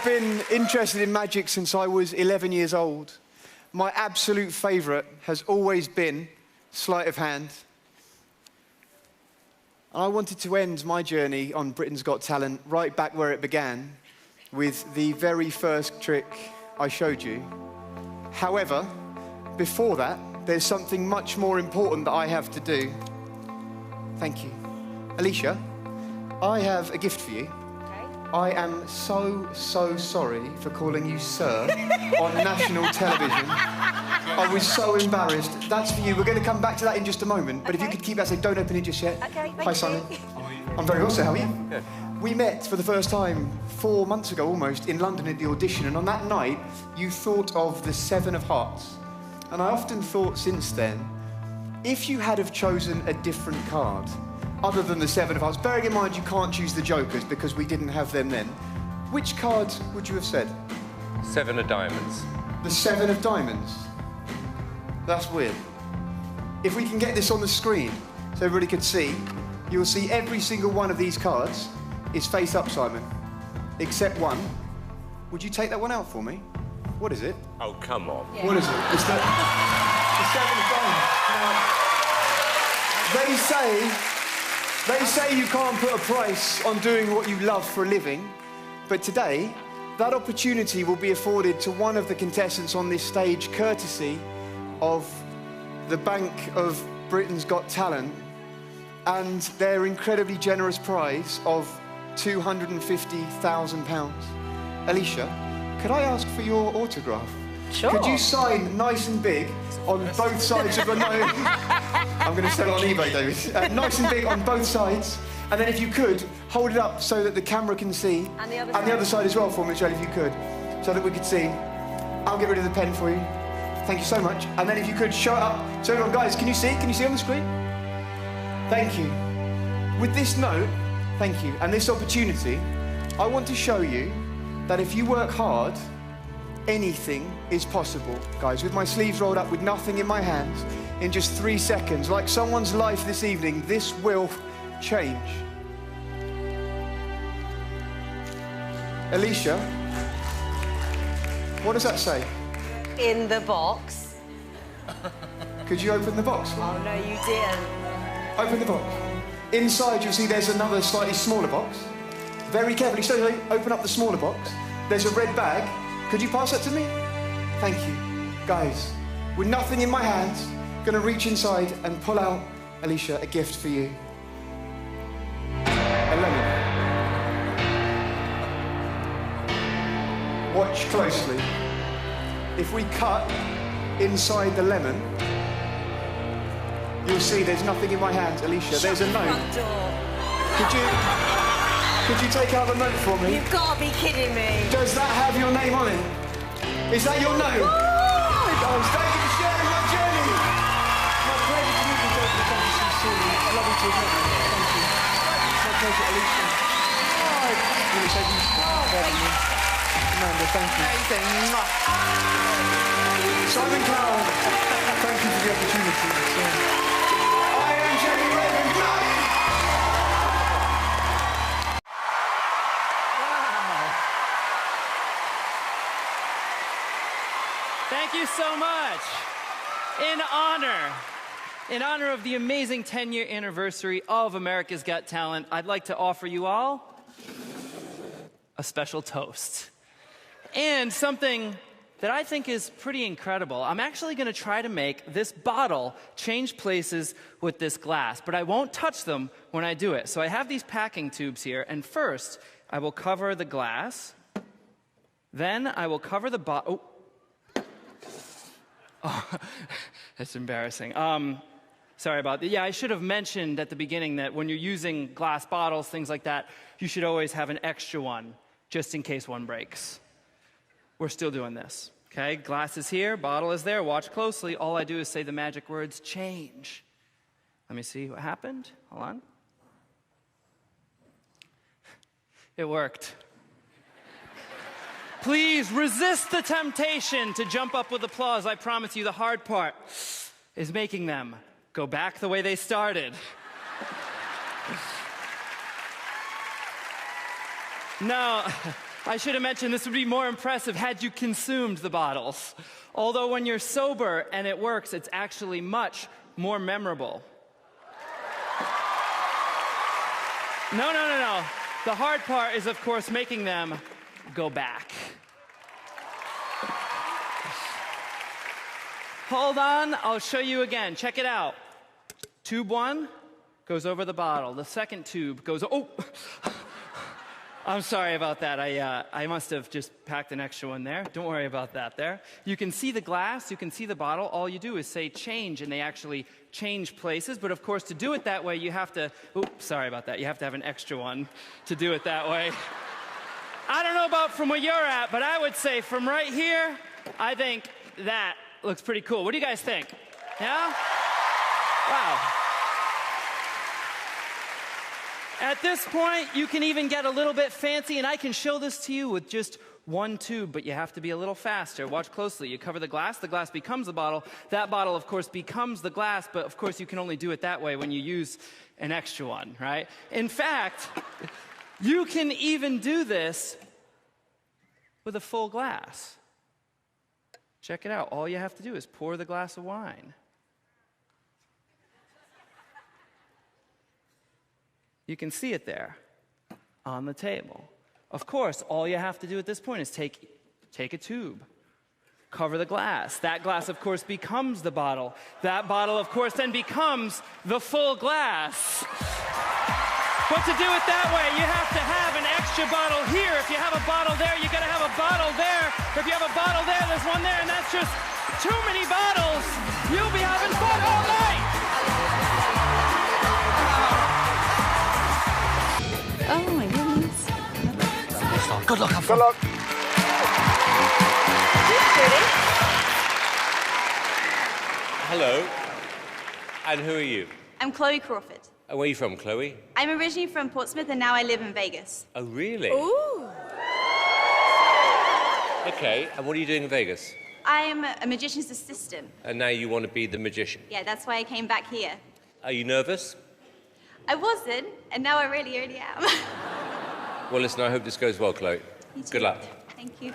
I've been interested in magic since I was 11 years old. My absolute favourite has always been sleight of hand. I wanted to end my journey on Britain's Got Talent right back where it began, with the very first trick I showed you. However, before that, there's something much more important that I have to do. Thank you. Alicia, I have a gift for you. I am so sorry for calling you sir on national television. I was so embarrassed. That's for you. We're going to come back to that in just a moment. But if you could keep that safe, don't open it just yet. Okay, Hi, Simon. I'm very well, sir. How are you? Good. We met for the first time 4 months ago, almost, in London at the audition. And on that night, you thought of the 7 of Hearts. And I often thought since then, if you had have chosen a different card, other than the 7 of Hearts, bearing in mind you can't choose the Jokers because we didn't have them then, which card would you have said? 7 of Diamonds. The 7 of Diamonds? That's weird. If we can get this on the screen so everybody can see, you'll see every single one of these cards is face up, Simon, except one. Would you take that one out for me? What is it? Oh, come on. Yeah. What is it? It's the 7 of Diamonds. Now, they say you can't put a price on doing what you love for a living, but today, that opportunity will be afforded to one of the contestants on this stage, courtesy of the Bank of Britain's Got Talent, and their incredibly generous prize of £250,000. Alicia, could I ask for your autograph? Sure. Could you sign nice and big on both sides of the note? I'm going to sell it on eBay, David. Nice and big on both sides. And then if you could, hold it up so that the camera can see. And the other side as well for me, Charlie, if you could. So that we could see. I'll get rid of the pen for you. Thank you so much. And then if you could, show it up. So everyone, guys, can you see? Can you see on the screen? Thank you. With this note, thank you, and this opportunity, I want to show you that if you work hard, anything is possible, guys. With my sleeves rolled up, with nothing in my hands, in just 3 seconds, like someone's life this evening, this will change. Alicia, what does that say? In the box. Could you open the box? Oh, no, you didn't. Open the box. Inside, you'll see there's another slightly smaller box. Very carefully, slowly open up the smaller box. There's a red bag. Could you pass that to me? Thank you. Guys, with nothing in my hands, gonna reach inside and pull out, Alicia, a gift for you. A lemon. Watch closely. If we cut inside the lemon, you'll see there's nothing in my hands, Alicia. There's a note. Could you take out the note for me? You've got to be kidding me. Does that have your name on it? Is that your note? Oh, thank you for sharing my journey. My pleasure to meet you, David. Thank you sincerely. I love you too. Thank you. My pleasure, Alicia. Really, thank you. Amanda, thank you. Simon Cowell, thank you for the opportunity. I am Jamie Raven. Thank you so much. In honor of the amazing 10-year anniversary of America's Got Talent, I'd like to offer you all a special toast. And something that I think is pretty incredible. I'm actually going to try to make this bottle change places with this glass, but I won't touch them when I do it. So I have these packing tubes here, and first I will cover the glass. Then I will cover the bottle. Oh, that's embarrassing. Sorry about that. Yeah, I should have mentioned at the beginning that when you're using glass bottles, things like that, you should always have an extra one, just in case one breaks. We're still doing this, okay? Glass is here, bottle is there. Watch closely. All I do is say the magic words, change. Let me see what happened. Hold on. It worked. Please resist the temptation to jump up with applause. I promise you the hard part is making them go back the way they started. I should have mentioned this would be more impressive had you consumed the bottles. Although when you're sober and it works, it's actually much more memorable. No. The hard part is, of course, making them go back. Hold on, I'll show you again. Check it out. Tube 1 goes over the bottle. The second tube goes, oh! I'm sorry about that. I must have just packed an extra one there. Don't worry about that there. You can see the glass, you can see the bottle. All you do is say change, and they actually change places. But of course, to do it that way, you have to, oops, sorry about that. You have to have an extra one to do it that way. I don't know about from where you're at, but I would say from right here, I think that looks pretty cool. What do you guys think? Yeah? Wow. At this point, you can even get a little bit fancy, and I can show this to you with just one tube, but you have to be a little faster. Watch closely. You cover the glass becomes the bottle. That bottle, of course, becomes the glass, but of course, you can only do it that way when you use an extra one, right? In fact, you can even do this with a full glass. Check it out. All you have to do is pour the glass of wine. You can see it there on the table. Of course, all you have to do at this point is take a tube, cover the glass. That glass, of course, becomes the bottle. That bottle, of course, then becomes the full glass. But to do it that way, you have to have an extra bottle here. If you have a bottle there, you gotta have a bottle there. If you have a bottle there, there's one there, and that's just too many bottles. You'll be having fun all night. Oh my goodness. Good luck, have fun. Good luck. Hello. And who are you? I'm Chloe Crawford. And where are you from, Chloe? I'm originally from Portsmouth and now I live in Vegas. Oh, really? Ooh. Okay, and what are you doing in Vegas? I'm a magician's assistant. And now you want to be the magician. Yeah, that's why I came back here. Are you nervous? I wasn't, and now I really am. Well, listen, I hope this goes well, Chloe. You too. Good luck. Thank you.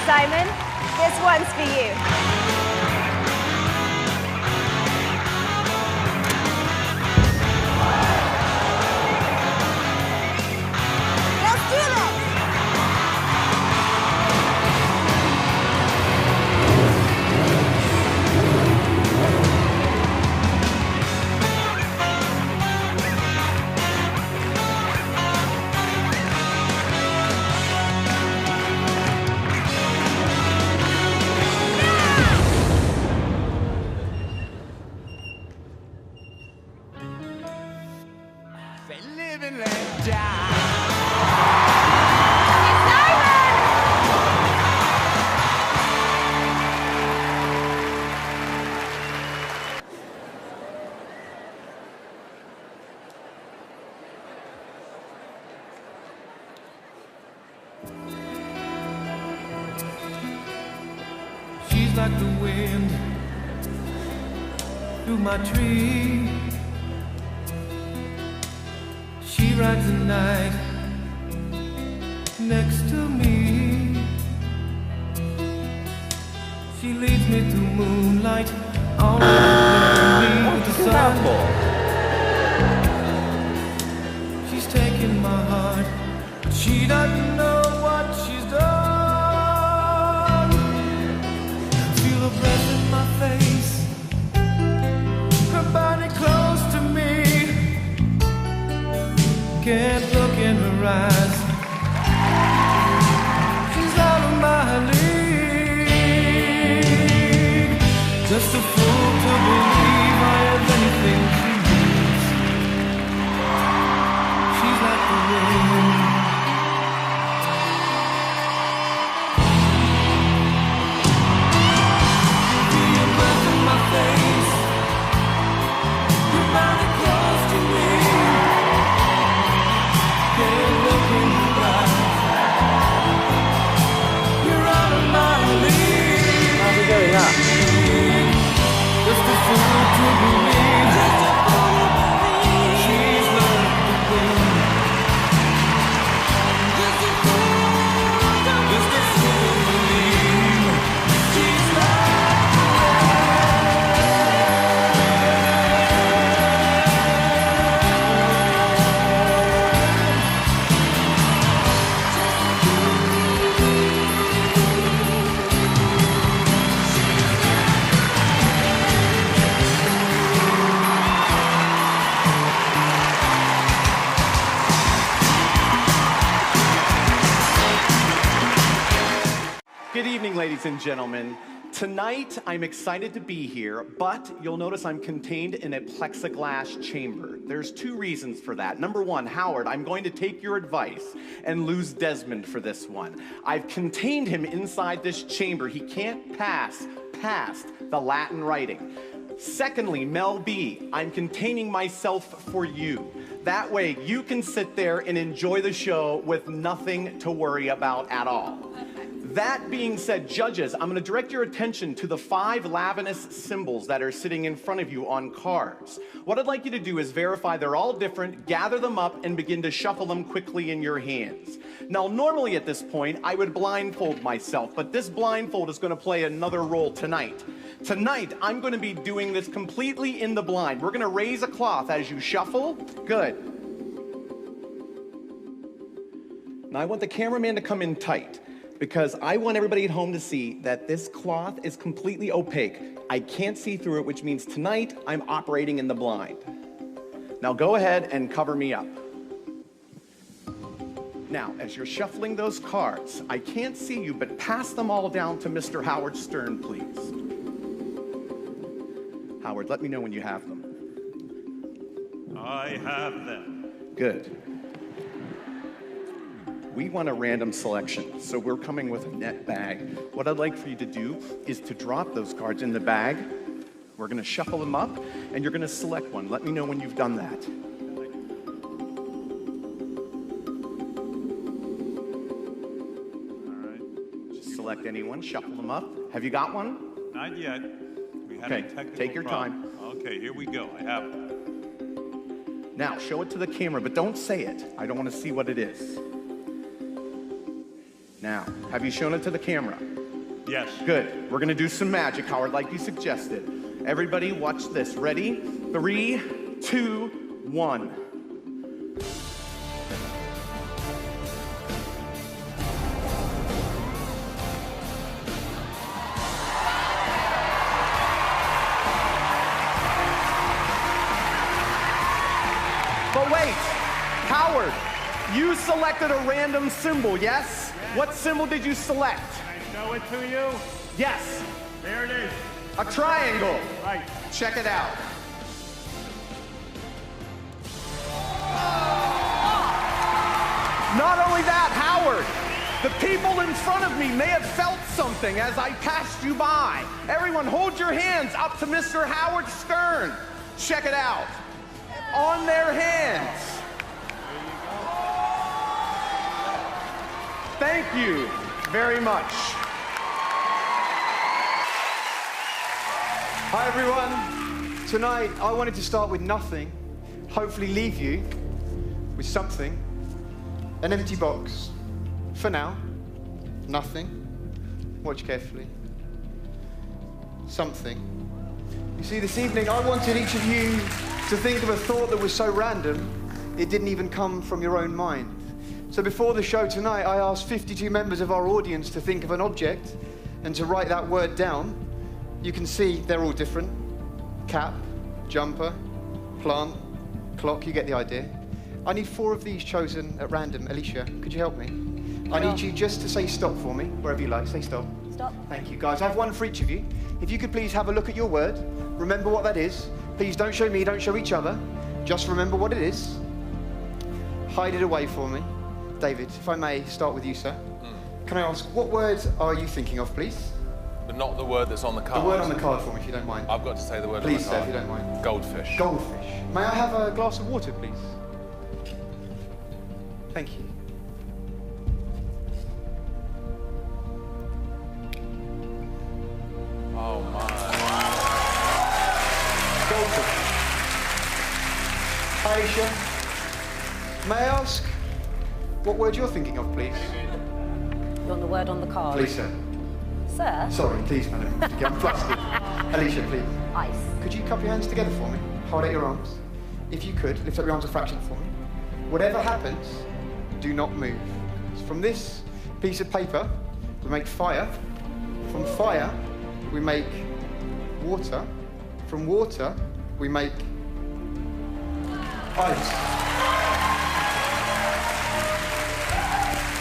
Simon, this one's for you. Let's do this! She's like the wind through my tree. She rides the night next to me. She leads me through moonlight on the sun. She's taking my heart, but she doesn't know what she's done. Feel her breath in my face, her body close to me. Can't look in her eyes, she's out of my league. Just a fool to believe I have anything she needs. She's like the wind. Feel your breath in my face, your body close to me. Can't look ladies and gentlemen. Tonight, I'm excited to be here, but you'll notice I'm contained in a plexiglass chamber. There's two reasons for that. Number one, Howard, I'm going to take your advice and lose Desmond for this one. I've contained him inside this chamber. He can't pass past the Latin writing. Secondly, Mel B, I'm containing myself for you. That way, you can sit there and enjoy the show with nothing to worry about at all. That being said, judges, I'm going to direct your attention to the 5 Lavinus symbols that are sitting in front of you on cards. What I'd like you to do is verify they're all different, gather them up, and begin to shuffle them quickly in your hands. Now, normally at this point, I would blindfold myself, but this blindfold is going to play another role tonight. Tonight, I'm going to be doing this completely in the blind. We're going to raise a cloth as you shuffle. Good. Now, I want the cameraman to come in tight, because I want everybody at home to see that this cloth is completely opaque. I can't see through it, which means tonight I'm operating in the blind. Now go ahead and cover me up. Now, as you're shuffling those cards, I can't see you, but pass them all down to Mr. Howard Stern, please. Howard, let me know when you have them. I have them. Good. We want a random selection, so we're coming with a net bag. What I'd like for you to do is to drop those cards in the bag. We're going to shuffle them up, and you're going to select one. Let me know when you've done that. All right. Just select anyone, shuffle them up. Have you got one? Not yet. We had Okay, a technical take your problem. time. Okay, here we go. I have it. Now, show it to the camera, but don't say it. I don't want to see what it is. Now, have you shown it to the camera? Yes. Good. We're going to do some magic, Howard, like you suggested. Everybody, watch this. Ready? 3, 2, 1. But wait, Howard, you selected a random symbol, yes? What symbol did you select? Can I show it to you? Yes, There it is. a triangle. Right. Check it out. Not only that, Howard, the people in front of me may have felt something as I passed you by. Everyone, hold your hands up to Mr. Howard Stern. Check it out. On their hands. Thank you very much. Hi everyone. Tonight I wanted to start with nothing, hopefully leave you with something. An empty box. For now, nothing. Watch carefully. Something. You see, this evening I wanted each of you to think of a thought that was so random it didn't even come from your own mind. So before the show tonight, I asked 52 members of our audience to think of an object and to write that word down. You can see they're all different. Cap, jumper, plant, clock, you get the idea. I need 4 of these chosen at random. Alicia, could you help me? I need you just to say stop for me, wherever you like. Say stop. Stop. Thank you, guys. I have one for each of you. If you could please have a look at your word, remember what that is. Please don't show me, don't show each other. Just remember what it is. Hide it away for me. David, if I may start with you, sir. Can I ask, what word are you thinking of, please? But not the word that's on the card. The word on the card for me, if you don't mind. I've got to say the word Please, on sir, the card. if you don't mind. Goldfish. Goldfish. May I have a glass of water, please? Thank you. Oh my. Goldfish. Hi, Alicia. May I ask what word you're thinking of, please? You want the word on the card? Please, sir. Sir? Sorry, please, madam. I'm flustered. Alicia, please. Ice. Could you cup your hands together for me? Hold out your arms. If you could, lift up your arms a fraction for me. Whatever happens, do not move. From this piece of paper, we make fire. From fire, we make water. From water, we make ice.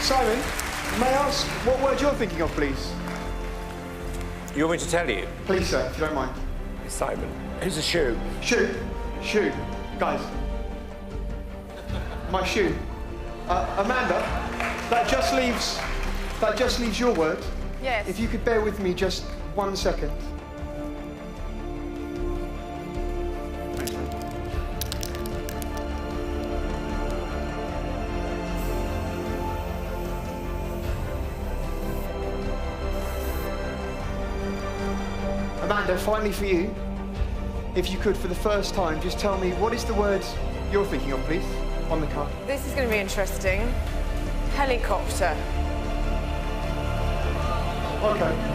Simon, may I ask what word you're thinking of, please? You want me to tell you? Please, sir, if you don't mind. Simon, who's a shoe? Shoe. Shoe. Guys. My shoe. Amanda, that just leaves your word. Yes. If you could bear with me just 1 second. Amanda, finally for you, if you could, for the first time, just tell me, what is the word you're thinking of, please, on the card? This is going to be interesting. Helicopter. Okay.